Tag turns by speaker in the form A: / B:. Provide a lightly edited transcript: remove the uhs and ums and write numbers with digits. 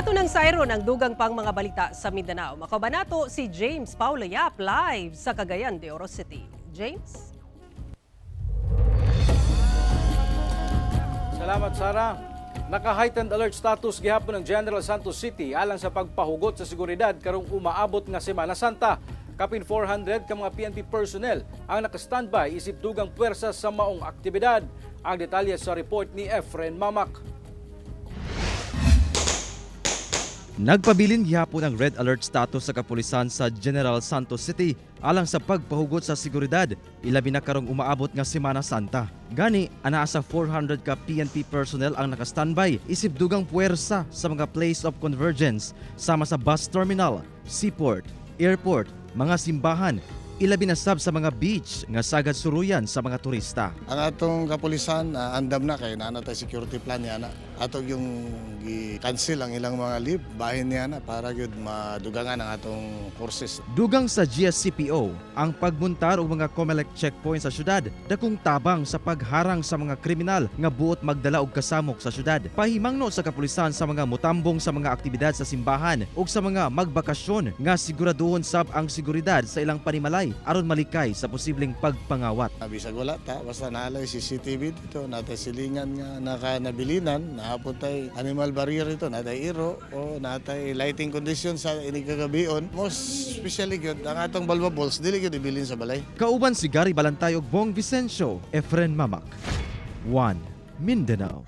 A: Ato ng Sayron ang dugang pang mga balita sa Mindanao. Makabanato si James Paula Yap live sa Cagayan de Oro City. James?
B: Salamat, Sarah. Naka-heightened alert status gihapon ng General Santos City alang sa pagpahugot sa seguridad karong umaabot nga Semana Santa. Kapin 400 ka mga PNP personnel ang naka-standby isip dugang puwersa sa maong aktibidad. Ang detalye sa report ni Efren Mamak.
C: Nagpabilin gihapon ang red alert status sa kapulisan sa General Santos City alang sa pagpahugot sa seguridad, ilabi na karong umaabot nga Semana Santa. Gani, anaa sa 400 ka PNP personnel ang nakastandby isip dugang puwersa sa mga place of convergence sama sa bus terminal, seaport, airport, mga simbahan, ilabi na sab sa mga beach nga sagad suruyan sa mga turista.
D: Ang atong kapulisan andam na kay naa tay security plan niya na. Ato yung gi-cancel ang ilang mga leave bahin niya na para gyud madugangan ang atong courses.
C: Dugang sa GSCPO ang pagmuntar og mga COMELEC checkpoint sa syudad dakong tabang sa pagharang sa mga kriminal nga buot magdala og kasamok sa syudad. Pahimangno sa kapulisan sa mga mutambong sa mga aktibidad sa simbahan ug sa mga magbakasyon nga siguraduhon sab ang seguridad sa ilang panimalay aron malikay sa posibleng pagpangawat.
D: Bisag wala ta basta naalay CCTV dito natay silingan nga nakanabilinan naapod tay animal barrier ito natay iro o natay lighting condition sa inigagabion. Most especially gyud ang atong balbabols dili gyud ibilin sa balay.
C: Kauban si Gary Balantay ug Bong Vicencio, Efren Mamak. 1 Mindanao.